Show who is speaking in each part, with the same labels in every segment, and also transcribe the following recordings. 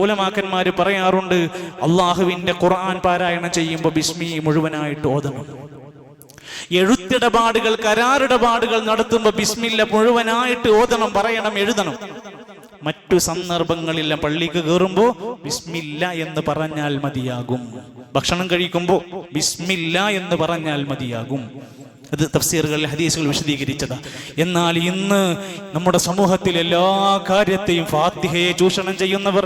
Speaker 1: ഉലമാക്കന്മാര് പറയാറുണ്ട്, അള്ളാഹുവിന്റെ ഖുർആൻ പാരായണം ചെയ്യുമ്പോൾ ബിസ്മി മുഴുവനായിട്ട് ഓതണം. എഴുത്തിടപാടുകൾ, കരാറിടപാടുകൾ നടത്തുമ്പോൾ ബിസ്മില്ല മുഴുവനായിട്ട് ഓതണം, പറയണം, എഴുതണം. മറ്റു സന്ദർഭങ്ങളിൽ പള്ളിക്ക് കയറുമ്പോ ബിസ്മില്ല എന്ന് പറഞ്ഞാൽ മതിയാകും. ഭക്ഷണം കഴിക്കുമ്പോൾ ബിസ്മില്ല എന്ന് പറഞ്ഞാൽ മതിയാകും. അത് തഫ്സീറുകളിൽ, ഹദീസുകൾ വിശദീകരിച്ചതാ. എന്നാൽ ഇന്ന് നമ്മുടെ സമൂഹത്തിൽ എല്ലാ കാര്യത്തെയും ഫാത്തിഹയെ ചൂഷണം ചെയ്യുന്നവർ,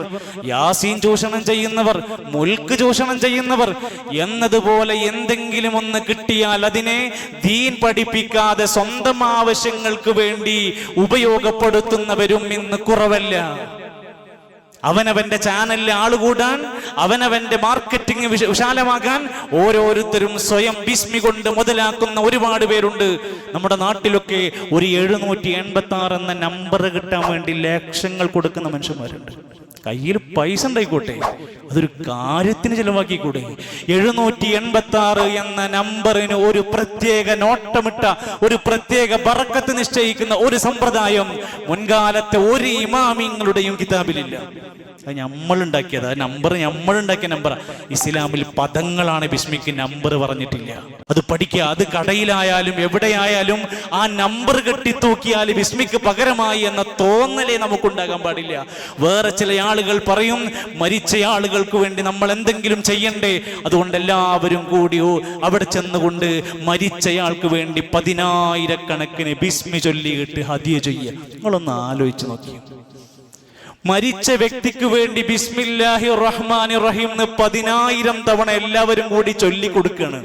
Speaker 1: യാസീൻ ചൂഷണം ചെയ്യുന്നവർ, മുൽക്ക് ചൂഷണം ചെയ്യുന്നവർ എന്നതുപോലെ എന്തെങ്കിലും ഒന്ന് കിട്ടിയാൽ അതിനെ ദീൻ പഠിപ്പിക്കാതെ സ്വന്തം ആവശ്യങ്ങൾക്ക് വേണ്ടി ഉപയോഗപ്പെടുത്തുന്നവരും ഇന്ന് കുറവല്ല. അവനവന്റെ ചാനലിൽ ആളുകൂടാൻ, അവനവന്റെ മാർക്കറ്റിംഗ് വിശാലമാകാൻ ഓരോരുത്തരും സ്വയം ബിസ്മി കൊണ്ട് മുതലാക്കുന്ന ഒരുപാട് പേരുണ്ട്. നമ്മുടെ നാട്ടിലൊക്കെ ഒരു 786 എന്ന നമ്പർ കിട്ടാൻ വേണ്ടി ലക്ഷങ്ങൾ കൊടുക്കുന്ന മനുഷ്യന്മാരുണ്ട്. കയ്യിൽ പൈസ ഉണ്ടായിക്കോട്ടെ, അതൊരു കാര്യത്തിന് ചെലവാക്കിക്കൂടെ? 786 എന്ന നമ്പറിന് ഒരു പ്രത്യേക നോട്ടമിട്ട, ഒരു പ്രത്യേക ബറക്കത്ത് നിശ്ചയിക്കുന്ന ഒരു സമ്പ്രദായം മുൻകാലത്തെ ഒരു ഇമാമിങ്ങളുടെയും കിതാബിലില്ല. അത് നമ്മളുണ്ടാക്കിയത്, ആ നമ്പർ നമ്മളുണ്ടാക്കിയ നമ്പറാ. ഇസ്ലാമിൽ പദങ്ങളാണ് ബിസ്മിക്ക്, നമ്പർ പറഞ്ഞിട്ടില്ല. അത് പഠിക്കുക. അത് കടയിലായാലും എവിടെയായാലും ആ നമ്പർ കെട്ടിത്തൂക്കിയാൽ ബിസ്മിക്ക് പകരമായി എന്ന തോന്നലേ നമുക്കുണ്ടാകാൻ പാടില്ല. വേറെ ചില ആളുകൾ പറയും, മരിച്ച ആളുകൾക്ക് വേണ്ടി നമ്മൾ എന്തെങ്കിലും ചെയ്യണ്ടേ, അതുകൊണ്ട് എല്ലാവരും കൂടി അവിടെ ചെന്നുകൊണ്ട് മരിച്ചയാൾക്ക് വേണ്ടി 10,000 ബിസ്മി ചൊല്ലിയിട്ട് ഹദിയ ചെയ്യുക. നിങ്ങളൊന്ന് ആലോചിച്ച് നോക്കി. മരിച്ച വ്യക്തിക്ക് വേണ്ടി ബിസ്മില്ലാഹിർ റഹ്മാനിർ റഹീം 10,000 തവണ എല്ലാവരും കൂടി ചൊല്ലിക്കൊടുക്കുകയാണ്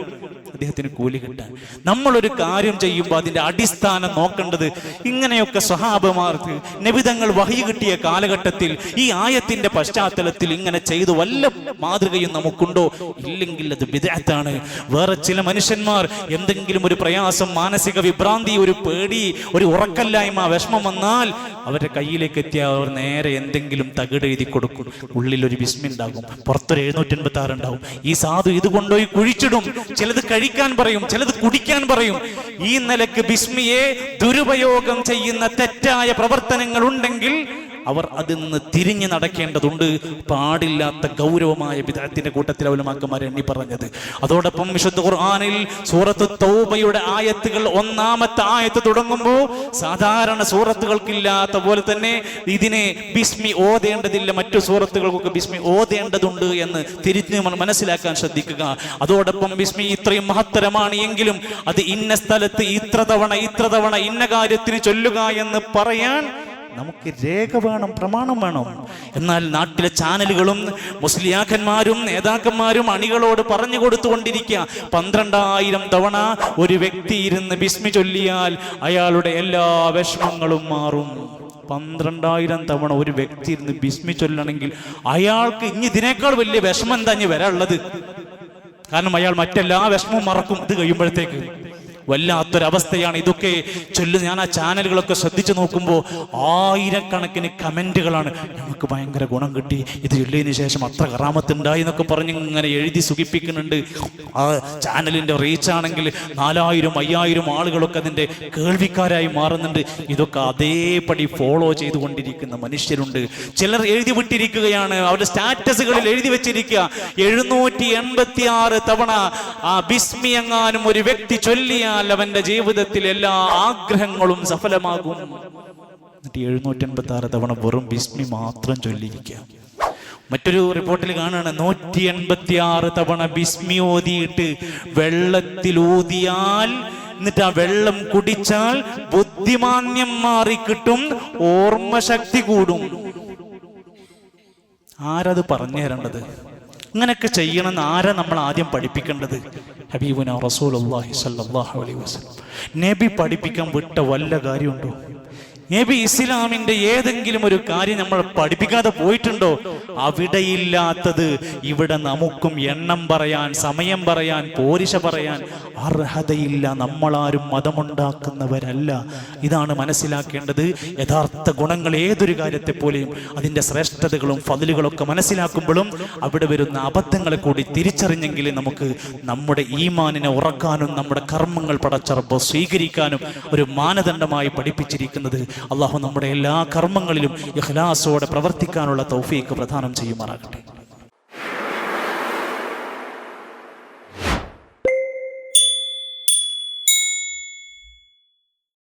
Speaker 1: അദ്ദേഹത്തിന് കൂലി കിട്ടാൻ. നമ്മളൊരു കാര്യം ചെയ്യുമ്പോൾ അതിന്റെ അടിസ്ഥാനം നോക്കേണ്ടത്, ഇങ്ങനെയൊക്കെ സ്വഹാബമാർക്ക് നബിതങ്ങൾ വഹി കിട്ടിയ കാലഘട്ടത്തിൽ ഈ ആയത്തിന്റെ പശ്ചാത്തലത്തിൽ ഇങ്ങനെ ചെയ്തു വല്ല മാതൃകയും നമുക്കുണ്ടോ? ഇല്ലെങ്കിൽ അത് ബിദ്അത്താണ്. വേറെ ചില മനുഷ്യന്മാർ എന്തെങ്കിലും ഒരു പ്രയാസം, മാനസിക വിഭ്രാന്തി, ഒരു പേടി, ഒരു ഉറക്കല്ലായ്മ, വിഷമം വന്നാൽ അവരുടെ കയ്യിലേക്ക് എത്തിയ അവർ നേരെ എന്തെങ്കിലും തകിടെഴുതി കൊടുക്കും. ഉള്ളിൽ ഒരു ബിസ്മി ഉണ്ടാകും, പുറത്തൊരു 786 ഉണ്ടാവും. ഈ സാധു ഇത് കൊണ്ടുപോയി കുഴിച്ചിടും. ചിലത് കഴിക്കാൻ പറയും, ചിലത് കുടിക്കാൻ പറയും. ഈ നിലക്ക് ബിസ്മിയെ ദുരുപയോഗം ചെയ്യുന്ന തെറ്റായ പ്രവർത്തനങ്ങൾ ഉണ്ടെങ്കിൽ അവർ അതിൽ നിന്ന് തിരിഞ്ഞു നടക്കേണ്ടതുണ്ട്. പാടില്ലാത്ത ഗൗരവമായ ബിദ്അത്തിന്റെ കൂട്ടത്തിൽ ഉലമാക്കന്മാർ എണ്ണി പറഞ്ഞത്. അതോടൊപ്പം വിശുദ്ധ ഖുർആനിൽ സൂറത്ത് തൗബയുടെ ആയത്തുകൾ, 1-ാമത്തെ ആയത്ത് തുടങ്ങുമ്പോൾ സാധാരണ സൂറത്തുകൾക്കില്ലാത്ത പോലെ തന്നെ ഇതിനെ ബിസ്മി ഓതേണ്ടതില്ല, മറ്റു സൂറത്തുകൾക്കൊക്കെ ബിസ്മി ഓതേണ്ടതുണ്ട് എന്ന് തിരിഞ്ഞ് മനസ്സിലാക്കാൻ ശ്രദ്ധിക്കുക. അതോടൊപ്പം ബിസ്മി ഇത്രയും മഹത്തരമാണ് എങ്കിലും അത് ഇന്ന സ്ഥലത്ത് ഇത്ര തവണ ഇന്ന കാര്യത്തിന് ചൊല്ലുക എന്ന് പറയാൻ നമുക്ക് രേഖ വേണം, പ്രമാണം വേണം. എന്നാൽ നാട്ടിലെ ചാനലുകളും മുസ്ലിയാക്കന്മാരും നേതാക്കന്മാരും അണികളോട് പറഞ്ഞു കൊടുത്തുകൊണ്ടിരിക്കുക, 12,000 തവണ ഒരു വ്യക്തി ഇരുന്ന് ബിസ്മി ചൊല്ലിയാൽ അയാളുടെ എല്ലാ വിഷമങ്ങളും മാറും. 12,000 തവണ ഒരു വ്യക്തി ഇരുന്ന് ബിസ്മി ചൊല്ലണമെങ്കിൽ അയാൾക്ക് ഇനി ഇതിനേക്കാൾ വലിയ വിഷമം എന്താ ഇനി വരാനുള്ളത്? കാരണം അയാൾ മറ്റെല്ലാ വിഷമവും മറക്കും ഇത് കഴിയുമ്പോഴത്തേക്ക്. വല്ലാത്തൊരവസ്ഥയാണ് ഇതൊക്കെ ചൊല്ലുന്ന. ഞാൻ ആ ചാനലുകളൊക്കെ ശ്രദ്ധിച്ചു നോക്കുമ്പോൾ 1000 കമന്റുകളാണ്. നമുക്ക് ഭയങ്കര ഗുണം കിട്ടി, ഇത് ചൊല്ലിയതിനു ശേഷം അത്ര കറാമത്തുണ്ടായി എന്നൊക്കെ പറഞ്ഞ് ഇങ്ങനെ എഴുതി സുഖിപ്പിക്കുന്നുണ്ട്. ആ ചാനലിന്റെ റീച്ച് ആണെങ്കിൽ 4,000, 5,000 ആളുകളൊക്കെ അതിന്റെ കേൾവിക്കാരായി മാറുന്നുണ്ട്. ഇതൊക്കെ അതേപടി ഫോളോ ചെയ്തുകൊണ്ടിരിക്കുന്ന മനുഷ്യരുണ്ട്. ചിലർ എഴുതി വിട്ടിരിക്കുകയാണ്, അവരുടെ സ്റ്റാറ്റസുകളിൽ എഴുതി വെച്ചിരിക്കുക, 786 തവണ ആ ബിസ്മി എങ്ങാനും ഒരു വ്യക്തി ചൊല്ലിയാൽ അവന്റെ ജീവിതത്തിൽ എല്ലാ ആഗ്രഹങ്ങളും സഫലമാകും. 786 തവണ വെറും ബിസ്മി മാത്രം ചൊല്ലിയിരിക്കുക. മറ്റൊരു റിപ്പോർട്ടിൽ കാണുകയാണ്, 186 തവണ ബിസ്മി ഓതിയിട്ട് വെള്ളത്തിലൂതിയാൽ, എന്നിട്ട് ആ വെള്ളം കുടിച്ചാൽ ബുദ്ധിമാന്യം മാറിക്കിട്ടും, ഓർമ്മശക്തി കൂടും. ആരത് പറഞ്ഞു തരേണ്ടത്? ഇങ്ങനെയൊക്കെ ചെയ്യണമെന്ന് ആരാ നമ്മൾ ആദ്യം പഠിപ്പിക്കേണ്ടത്? ഹബീബുനാ റസൂലുള്ളാഹി സ്വല്ലല്ലാഹു അലൈഹി വസല്ലം. നബി പഠിപ്പിക്കാൻ വിട്ട വല്ല കാര്യമുണ്ടോ? നബി ഇസ്ലാമിന്റെ ഏതെങ്കിലും ഒരു കാര്യം നമ്മൾ പഠിപ്പിക്കാതെ പോയിട്ടുണ്ടോ? അവിടെയില്ലാത്തത് ഇവിടെ നമുക്കും എണ്ണം പറയാൻ, സമയം പറയാൻ, പോരിശ പറയാൻ അർഹതയില്ല. നമ്മളാരും മതമുണ്ടാക്കുന്നവരല്ല. ഇതാണ് മനസ്സിലാക്കേണ്ടത്. യഥാർത്ഥ ഗുണങ്ങൾ ഏതൊരു കാര്യത്തെ പോലെയും അതിൻ്റെ ശ്രേഷ്ഠതകളും ഫضലുകളൊക്കെ മനസ്സിലാക്കുമ്പോഴും അവിടെ വരുന്ന അബദ്ധങ്ങളെ കൂടി തിരിച്ചറിഞ്ഞെങ്കിൽ നമുക്ക് നമ്മുടെ ഈമാനിനെ ഉറക്കാനും നമ്മുടെ കർമ്മങ്ങൾ പടച്ച റബ്ബ് സ്വീകരിക്കാനും ഒരു മാനദണ്ഡമായി പഠിപ്പിച്ചിരിക്കുന്നത് അള്ളാഹു നമ്മുടെ എല്ലാ കർമ്മങ്ങളിലും ഇഖ്ലാസോടെ പ്രവർത്തിക്കാനുള്ള തൗഫീഖ് പ്രദാനം ചെയ്യുമാറാകട്ടെ.